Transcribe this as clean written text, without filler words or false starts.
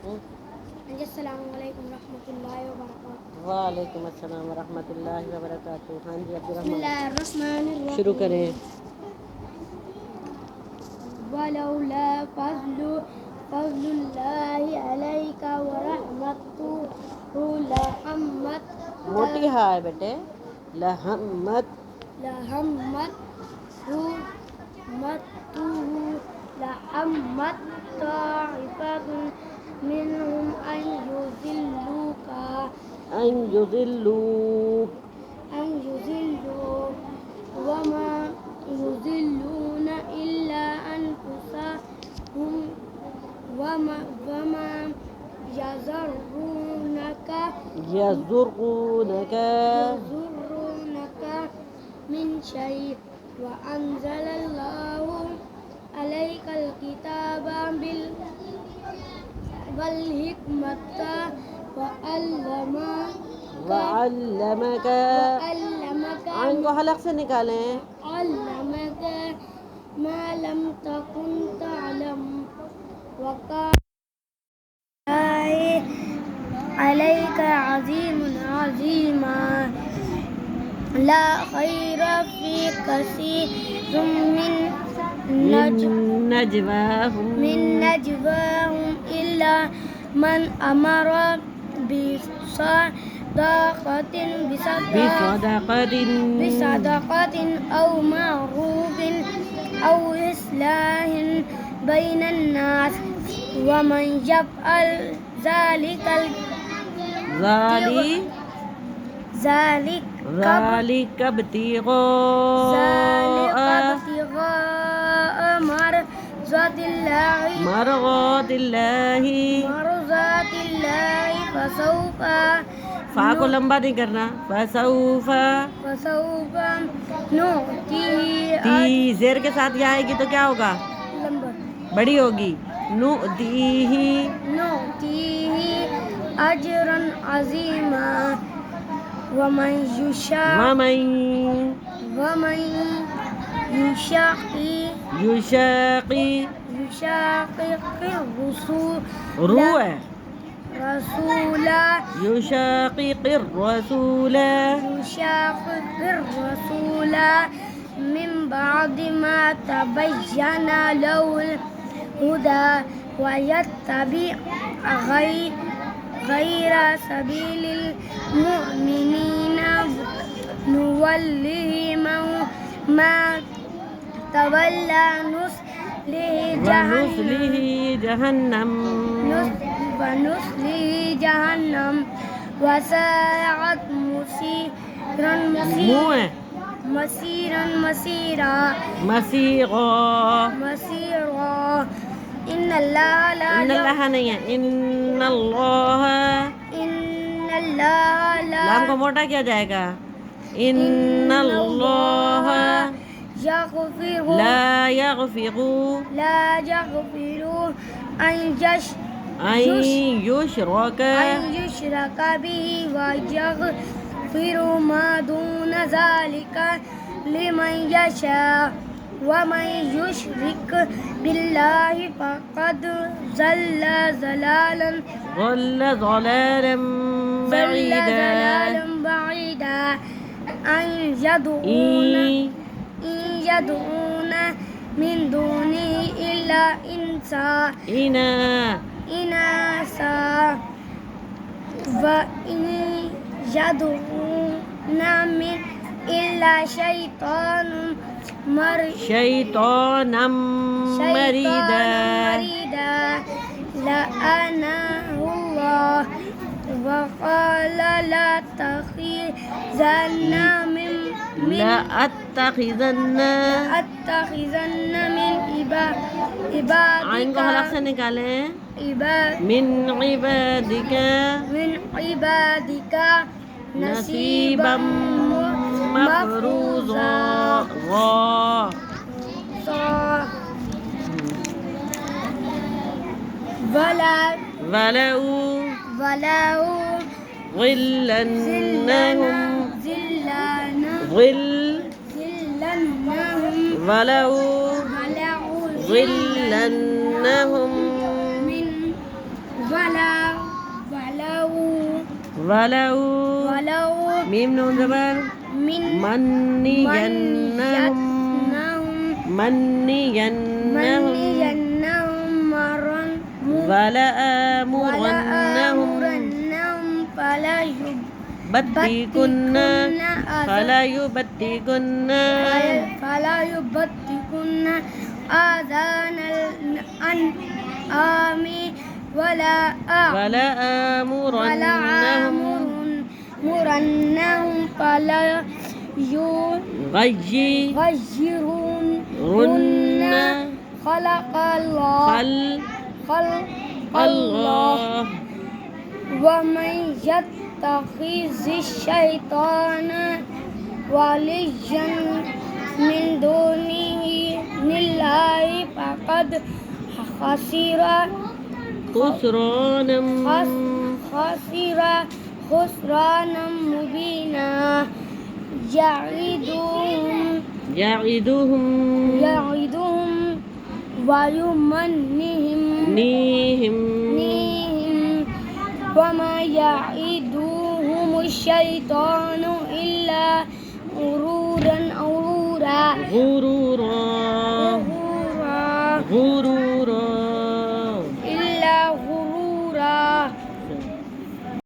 अस्सलामुअलैकुम रहमतुल्लाहि व बरकातुहू। वालेकुम अस्सलाम वरहमतुल्लाहि वबरकातुहू। हाँ जी बिस्मिल्लाहिर्रहमानिर्रहीम। शुरू करें। वलौला फज़लुल्लाहि अलैका व रहमतुहू मोटी हाय बेटे। लहम्मत लहम्मत ताइफतुन मिनहुम अन युज़िल्लूक वमा युज़िल्लूना इल्ला अनफुसहुम वमा यज़ुर्रूनका मिन शै व अंज़लल्लाहु अलैकल किताबा वल हिकमता व वअल्लमका आइन को हलक से निकालें। मा लम तकुन तअलम व अलैका अज़ीमा ला खैरा फी कसीरिम मिन नजवाहुम इल्ला मन अमरा बिसदक़तिन औ मअरूफिन औ इस्लाहिन बैनन नास व मन यफ़अल ज़ालिका इब्तिग़ाअ मरज़ातिल्लाहि फा को लंबा नहीं करना। फसौफा ती ज़ेर के साथ यहाँ आएगी तो क्या होगा? बड़ी होगी। नुअतीही अजरन अज़ीमा वमन युशाक़िक़िर रसूला मिन बअदि मा तबय्यना लहुल हुदा व यत्तबि गैरा सबीलिल मुअमिनीना नुवल्लिहि मा तवल्ला नुस्लिहि जहन्नम वसाअत मसीरा इन्नल्लाह नहीं है। इन्नल्लाह लाम को मोटा किया जाएगा। इन्नल्लाह ला यग़फ़िरु अन युशरका बिही व यग़फ़िरु मा दूना ज़ालिका लिमन यशा व मन युशरिक बिल्लाहि फ़क़द ज़ल्ल ज़लालन बईदा अन यदऊना मिन दूनिही इल्ला इनासा व इन यदऊना मिन इल्ला शैतानम मरीदा लअनहुल्लाह व क़ाल लअत्तख़िज़न्न मिन आइन को हलक से निकालें। मिन इबादिका नसीबम मफ़रूज़ा वलऊ ظلنهم ولو ولو ميم نون زبر من منينهم منينهم منينهم مرا ولآمرنهم فلا يبتكن يبتكن آذان الأنعام ولآمرنهم فلا يغيرون خلق الله ومن يتخذ الشيطان وليا من دونه الله فقد خسر خسرانا مبينا يعدهم ويمنهم وما يعدهم الشيطان إلا غرورا